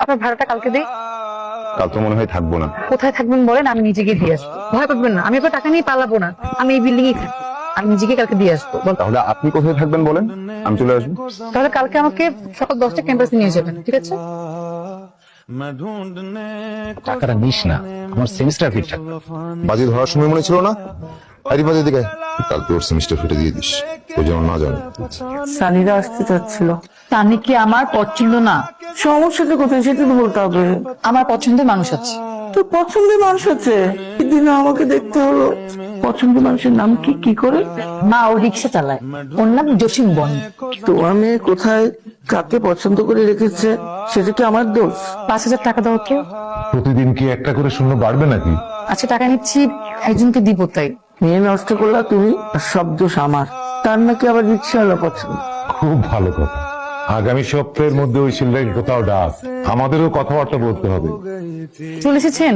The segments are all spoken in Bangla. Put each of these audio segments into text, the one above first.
আপনার ভাড়াটা কালকে দিই। কাল তো মনে হয় থাকবো না। কোথায় থাকবেন বলেন, আমি নিজেকে দিয়ে আসবো। ভয় পাবেন না, আমি আপনার টাকা নিয়ে পালাবো না। আমি এই বিল্ডিং এ থাকি, আমি নিজেকে কালকে দিয়ে আসবো। তাহলে আপনি কোথায় থাকবেন বলেন, আমি চলে আসবো। তাহলে কালকে আমাকে সকাল 10টা ক্যাম্পাসে নিয়ে যাবেন, ঠিক আছে? টাকাটা নিস না, আমার সেমিস্টার ফি থাকবে। বাজি ধরার সময় মনে ছিল না? আরে বাজে দিকে কাল তোর সেমিস্টার ফিটে দিয়ে দিস, ও যেন না জানে। সানিরা আসতে চাচ্ছিল। সানি কি আমার পছন্দ না? সমস্যাটা কোথায় সেটা তো বলতে হবে। আমার পছন্দের মানুষ আছে। তোর পছন্দের মানুষ আছে? সেদিন আমাকে দেখতে হলো। পছন্দের মানুষের নাম কি? কি করে? মা ও রিক্সা চালায়, ওর নাম জসিম বন। তোমার মেয়ে কোথায় কাকে পছন্দ করে রেখেছে সেটা কি আমার দোষ? 5,000 টাকা দাও তো। প্রতিদিন কি একটা করে শূন্য বাড়বে নাকি? আচ্ছা টাকা নিচ্ছি, একজনকে দিব তাই। মেয়ে নষ্ট করলা তুমি, আর সব দোষ আমার। তার নাকি আবার রিক্সাওয়ালা পছন্দ। খুব ভালো কথা। আগামী সপ্তাহের মধ্যে ওই ছেলেটাকে কোথাও ডাক, আমাদেরও কথাবার্তা বলতে হবে। চলে এসেছেন?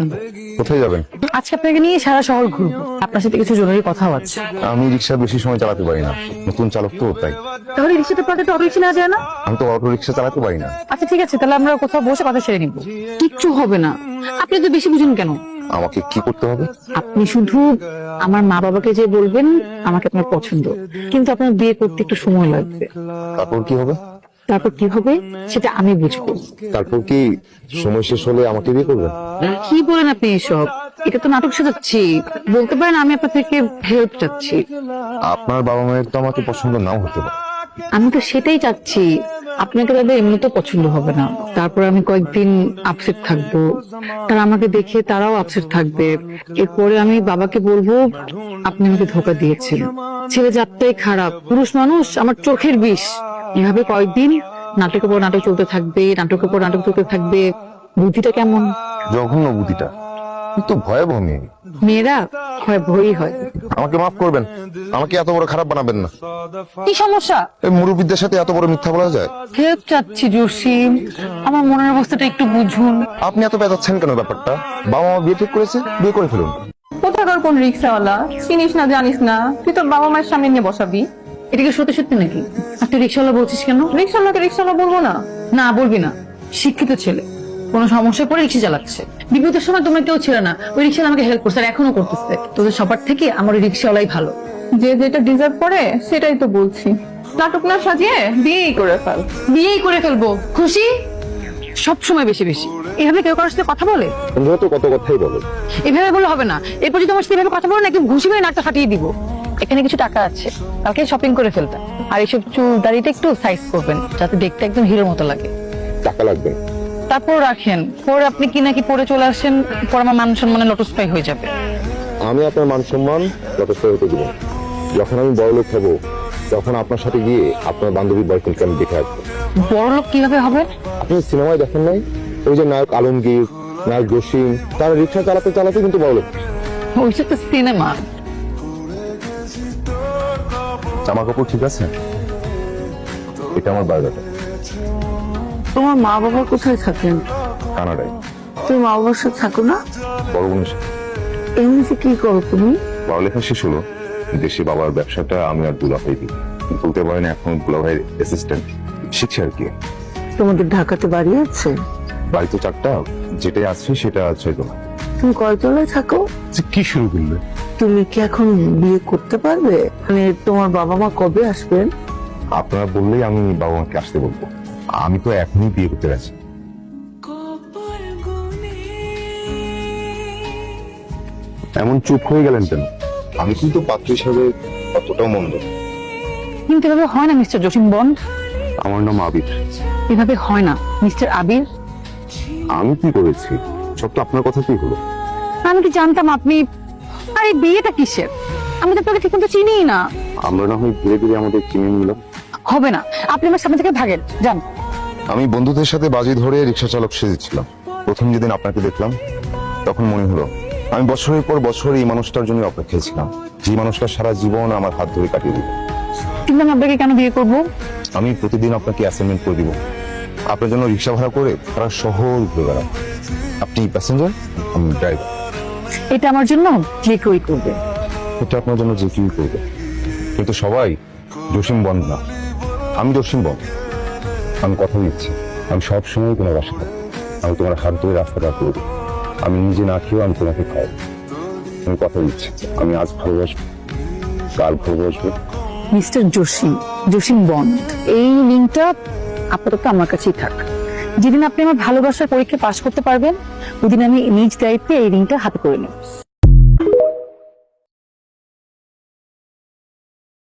কোথায় যাবেন? আজকে আপনাকে নিয়ে সারা শহর ঘুরবো, আপনার সাথে কিছু জরুরি কথাও আছে। আমি রিক্সা বেশি সময় চালাতে পারি না, নতুন চালক তো তাই। তাহলে রিক্সাতে পাঠাতে অটো রিক্সা না যায় না? আমি তো অটো রিক্সা চালাতে পারি না। আচ্ছা ঠিক আছে, তাহলে আমরা কোথাও বসে কথা সেরে নিবো। কিচ্ছু হবে না, আপনি তো বেশি বুঝুন কেন? আমাকে কি করতে হবে? আপনি শুধু আমার মা বাবাকে যে বলবেন আমাকে আপনার পছন্দ, কিন্তু আপনার বিয়ে করতে একটু সময় লাগবে। তারপর কি হবে? তারপর কি হবে সেটা আমি বুঝবো। তারপর কি সময় শেষ হলে আমাকে বিয়ে করবেন? কি বলেন আপনি এসব? এটা তো নাটক সাজাচ্ছি। বলতে পারেন আমি আপনার থেকে হেল্প চাচ্ছি। আপনার বাবা মায়ের তো আমাকে পছন্দ নাও হতে পারে। আমি তো সেটাই চাচ্ছি। আপনাকে তাদের এমনি তো পছন্দ হবে না, তারপর আমি কয়েকদিন আপসেট থাকবো, তারা আমাকে দেখে তারাও আপসেট থাকবে। এরপরে আমি বাবাকে বলবো আপনি আমাকে ধোকা দিয়েছেন, ছেলে জাতটাই খারাপ, পুরুষ মানুষ আমার চোখের বিষ। এভাবে কয়েকদিন নাটকের পর নাটক চলতে থাকবে, নাটকের পর নাটক চলতে থাকবে। বুদ্ধিটা কেমন? জঘন্য বুদ্ধিটা, তো ভয়াবহ মেয়ে। মেয়েরা হয় ভয়ই হয়। আমাকে মাফ করবেন, আমাকে এত বড় খারাপ বানাবেন না। কি সমস্যা? এই মুরব্বীদের সাথে এত বড় মিথ্যা বলা যায়? হেল্প চাচ্ছি জসিম, আমার মনের অবস্থাটা একটু বুঝুন। আপনি এত পেঁচাচ্ছেন কেন ব্যাপারটা? বাবা মা বিয়ে ঠিক করেছে, বিয়ে করে ফেলুন। কোথাকার কোন রিক্সাওয়ালা, চিনিস না জানিস না, তুই তোর বাবা মায়ের সামনে নিয়ে বসাবি। এটা কি সত্যি সত্যি নাকি? আপনি রিক্সাওয়ালা বলছিস কেন? রিক্সাওয়ালাকে রিক্সাওয়ালা বলবো না? না বলবি না, শিক্ষিত ছেলে, কোনো সমস্যায় পড়ে রিক্সা চালাচ্ছে। বিপদের সময় তোমরা কেউ ছিল না, ওই রিক্সা আমাকে হেল্প করছে আর এখনো করতেছে। তোদের সবার থেকে আমার ওই রিক্সাওয়ালাই ভালো। যে যেটা ডিজার্ভ করে সেটাই তো বলছি। নাটক না সাজিয়ে বিয়েই করে ফেল। বিয়েই করে ফেলবো, খুশি? সব সময় বেশি বেশি এভাবে কেউ কারোর সাথে কথা বলে? তোমরা তো কত কথাই বলো। এভাবে বলে হবে না। এরপর যদি তোমার সাথে এভাবে কথা বলো না, একদম ঘুষি মেরে নাকটা ফাটিয়ে দিব। এখানে কিছু টাকা আছে, কালকে শপিং করে ফেলতে। আর এইসব চুল দাড়িটা একটু সাইজ করবেন, যাতে দেখতে একদম হিরোর মতো লাগে। টাকা লাগবে? তারপর রাখেন, পরে আপনি কি নাকি পরে চলে আসেন, পর আমার মান সম্মানে লটস্পাই হয়ে যাবে। আমি আপনার মান সম্মান যথেষ্ট হতে দিব। যখন আমি বড় লোক হবো, তখন আপনার সাথে গিয়ে আপনার বান্ধবীর বয়ফ্রেন্ডকে আমি দেখে আসবো। বড় লোক কিভাবে হবে? আপনি সিনেমায় দেখেন নাই, ওই যে নায়ক আলমগীর, নায়ক জসিম, তারা রিক্সা চালাতে চালাতে কিন্তু বড় লোক। ওইসব তো সিনেমা। জামা কাপড় ঠিক আছে? এটা আমার বায়োডাটা। তোমার মা বাবা কোথায় থাকেন? কানাডায়। তুমি মা বাবার সাথে থাকো না? বড় বোনের সাথে। এমনিতে কি করো তুমি? পড়ালেখা শেষ হলো, দেশে বাবার ব্যবসাটা আমি আর দুলাভাই দিই। বলতে পারেন এখন দুলাভাইয়ের অ্যাসিস্ট্যান্ট, শিখছে আর কি। তোমাদের ঢাকাতে বাড়ি আছে? বাড়ি তো 4টা, যেটাই আছে সেটা 6 তলা। তুমি কয়তলায় থাকো? কি শুরু করলে? তুমি কি এখন বিয়ে করতে পারবে? মানে তোমার বাবা মা কবে আসবেন? আপনারা বললেই আমি বাবা মাকে আসতে বলবো। আমি তো এখনই বিয়ে করতে গেছি। এমন চুপ হয়ে গেলেন কেন? আমি কিন্তু পাত্র হিসাবে অতটাও মন্দ। কিন্তু এভাবে হয় না মিস্টার জসিম বন্ড। আমার নাম আবির। এভাবে হয় না মিস্টার আবির। আমি কি করেছি? সব তো আপনার কথাতেই হলো। আমি কি জানতাম আপনি? আর এই বিয়েটা কিসের? আমি তো আপনাকে ঠিক মতো চিনিই না। আমরা না হয় ধীরে ধীরে আমাদের চিনে নিলাম। হবে না, আপনি আমার সামনে থেকে ভাগেন, যান। আমি বন্ধুদের সাথে বাজি ধরে রিক্সা চালক সেজেছিলাম। প্রথম যেদিন আপনাকে দেখলাম, তখন মনে হলো আমি বছরের পর বছর এই মানুষটার জন্য অপেক্ষায় ছিলাম, যে মানুষটা সারা জীবন আমার হাত ধরে কাটিয়ে দিল। কিন্তু আমি আপনাকে কেন বিয়ে করবো? আমি প্রতিদিন আপনাকে অ্যাসাইনমেন্ট করে দিব, আপনার জন্য রিক্সা ভাড়া করে সারা শহর ঘুরে বেড়াবো। আপনি প্যাসেঞ্জার, আমি ড্রাইভার। এটা আমার জন্য যে কেউই করবে। এটা আপনার জন্য যে কেউই করবে, কিন্তু সবাই জসিম বন্দ না। আমি জসিম বন্দ। আমি কথা দিচ্ছি, আমি সবসময় তোমার বাসা থাকবো। আমি তোমার হাত ধরে রাস্তাটা করবো। আমি নিজে না খেয়েও আমি তোমাকে খাওয়াবো। আমি কথা দিচ্ছি, আমি আজ ভালোবাসবো, কাল ভালোবাসবো। মিস্টার জসিম বন্ড, এই লিঙ্কটা আপাতত আমার কাছেই থাক। যেদিন আপনি আমার ভালোবাসার পরীক্ষা পাশ করতে পারবেন, ওদিন আমি নিজ দায়িত্বে এই লিঙ্কটা হাতে করে নেব।